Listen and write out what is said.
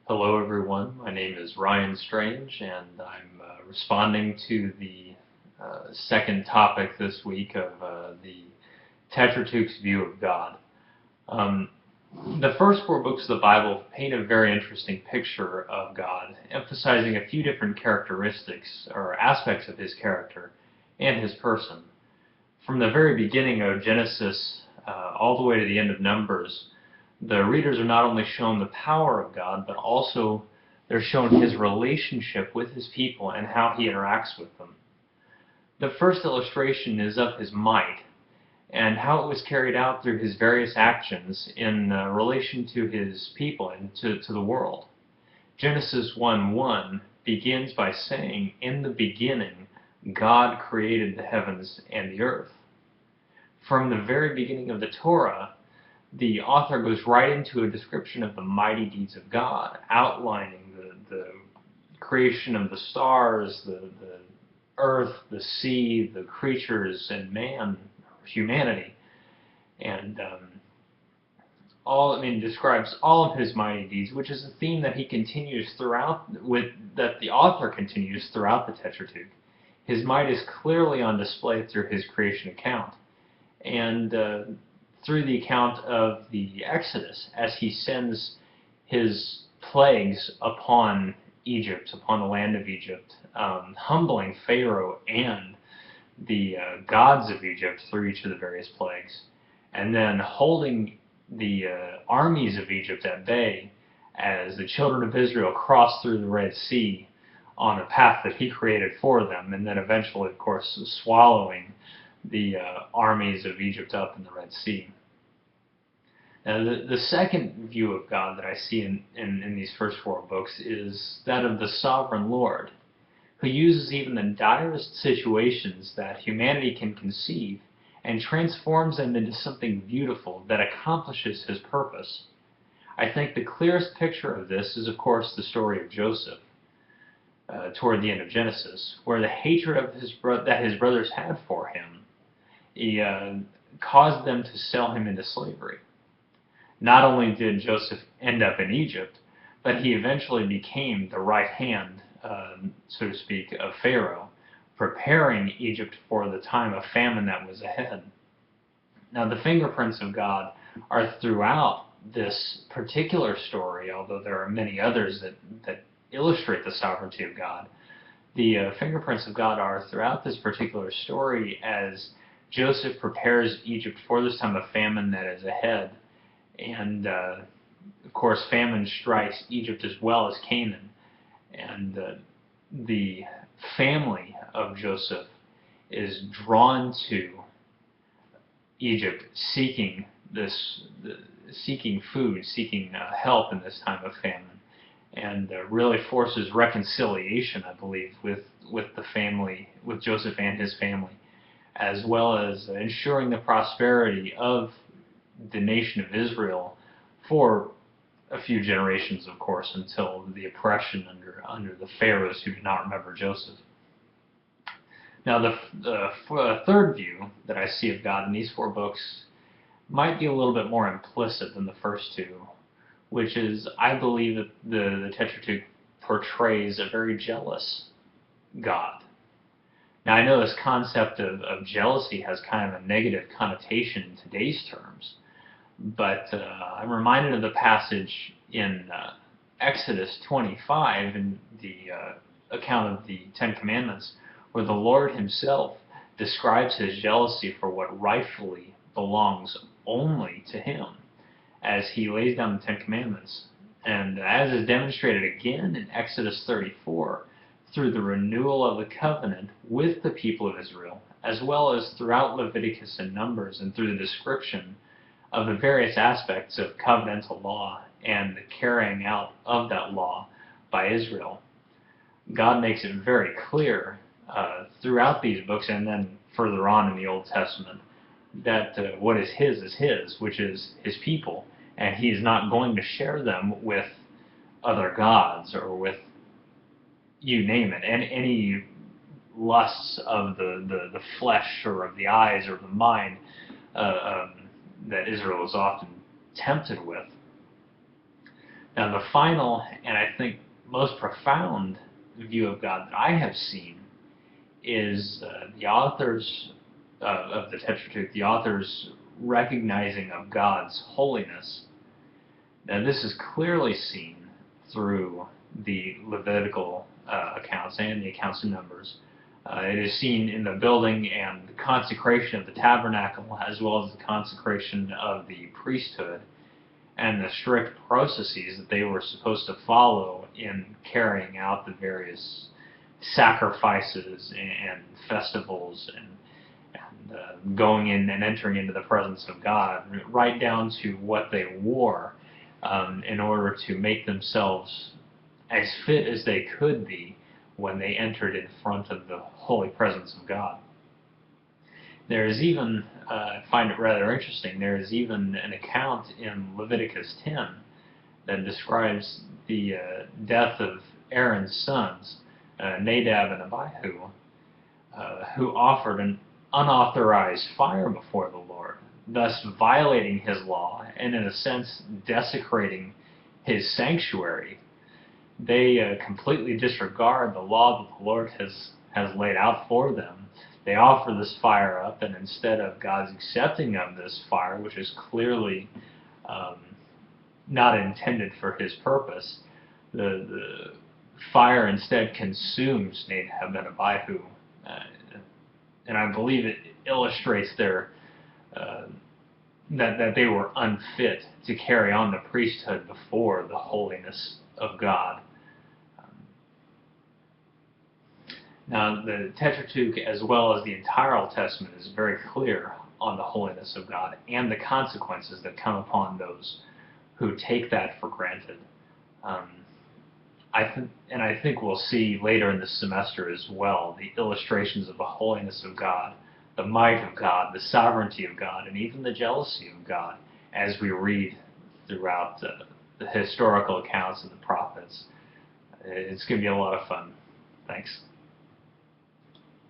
Hello everyone, my name is Ryan Strange and I'm responding to the second topic this week of the Tetratuch's view of God. Um, the first four books of the Bible paint a very interesting picture of God, emphasizing a few different characteristics or aspects of his character and his person. From the very beginning of Genesis all the way to the end of Numbers, the readers are not only shown the power of God, but also they're shown his relationship with his people and how he interacts with them. The first illustration is of his might and how it was carried out through his various actions in relation to his people and to the world. Genesis 1:1 begins by saying, "In the beginning, God created the heavens and the earth." From the very beginning of the Torah, the author goes right into a description of the mighty deeds of God, outlining the creation of the stars, the earth, the sea, the creatures, and man, humanity, and describes all of his mighty deeds, which is a theme that he continues that the author continues throughout the Tetratuch. His might is clearly on display through his creation account, and through the account of the Exodus, as he sends his plagues upon Egypt, upon the land of Egypt, humbling Pharaoh and the gods of Egypt through each of the various plagues, and then holding the armies of Egypt at bay as the children of Israel crossed through the Red Sea on a path that he created for them, and then eventually, of course, swallowing the armies of Egypt up in the Red Sea. Now, the second view of God that I see in these first four books is that of the sovereign Lord, who uses even the direst situations that humanity can conceive and transforms them into something beautiful that accomplishes his purpose. I think the clearest picture of this is, of course, the story of Joseph toward the end of Genesis, where the hatred of that his brothers had for him caused them to sell him into slavery. Not only did Joseph end up in Egypt, but he eventually became the right hand, so to speak, of Pharaoh, preparing Egypt for the time of famine that was ahead. Now, the fingerprints of God are throughout this particular story, although there are many others that illustrate the sovereignty of God. The fingerprints of God are throughout this particular story as Joseph prepares Egypt for this time of famine that is ahead. And, of course, famine strikes Egypt as well as Canaan. And the family of Joseph is drawn to Egypt, seeking food, seeking help in this time of famine, and really forces reconciliation, I believe, with the family, with Joseph and his family, as well as ensuring the prosperity of the nation of Israel for a few generations, of course, until the oppression under the pharaohs who did not remember Joseph. Now, the third view that I see of God in these four books might be a little bit more implicit than the first two, which is I believe that the Tetratuch portrays a very jealous God. Now, I know this concept of jealousy has kind of a negative connotation in today's terms, but I'm reminded of the passage in Exodus 25 in the account of the Ten Commandments, where the Lord himself describes his jealousy for what rightfully belongs only to him as he lays down the Ten Commandments. And as is demonstrated again in Exodus 34, through the renewal of the covenant with the people of Israel, as well as throughout Leviticus and Numbers, and through the description of the various aspects of covenantal law and the carrying out of that law by Israel. God makes it very clear throughout these books, and then further on in the Old Testament, that what is his, which is his people, and he is not going to share them with other gods or with, you name it, and any lusts of the flesh or of the eyes or the mind that Israel is often tempted with. Now, the final, and I think most profound view of God that I have seen is the authors of the Tetrarch, the authors recognizing of God's holiness. Now, this is clearly seen through the Levitical accounts and the accounts of Numbers. It is seen in the building and the consecration of the tabernacle, as well as the consecration of the priesthood, and the strict processes that they were supposed to follow in carrying out the various sacrifices and festivals and going in and entering into the presence of God, right down to what they wore in order to make themselves as fit as they could be when they entered in front of the holy presence of God. There is even, I find it rather interesting, there is even an account in Leviticus 10 that describes the death of Aaron's sons, Nadab and Abihu, who offered an unauthorized fire before the Lord, thus violating his law and, in a sense, desecrating his sanctuary. They completely disregard the law that the Lord has laid out for them. They offer this fire up, and instead of God's accepting of this fire, which is clearly not intended for his purpose, the fire instead consumes Nadab and Abihu. And I believe it illustrates their that they were unfit to carry on the priesthood before the holiness of God. Now, the Tetrarch, as well as the entire Old Testament, is very clear on the holiness of God and the consequences that come upon those who take that for granted. I think we'll see later in the semester as well the illustrations of the holiness of God, the might of God, the sovereignty of God, and even the jealousy of God as we read throughout the historical accounts of the prophets. It's going to be a lot of fun. Thanks.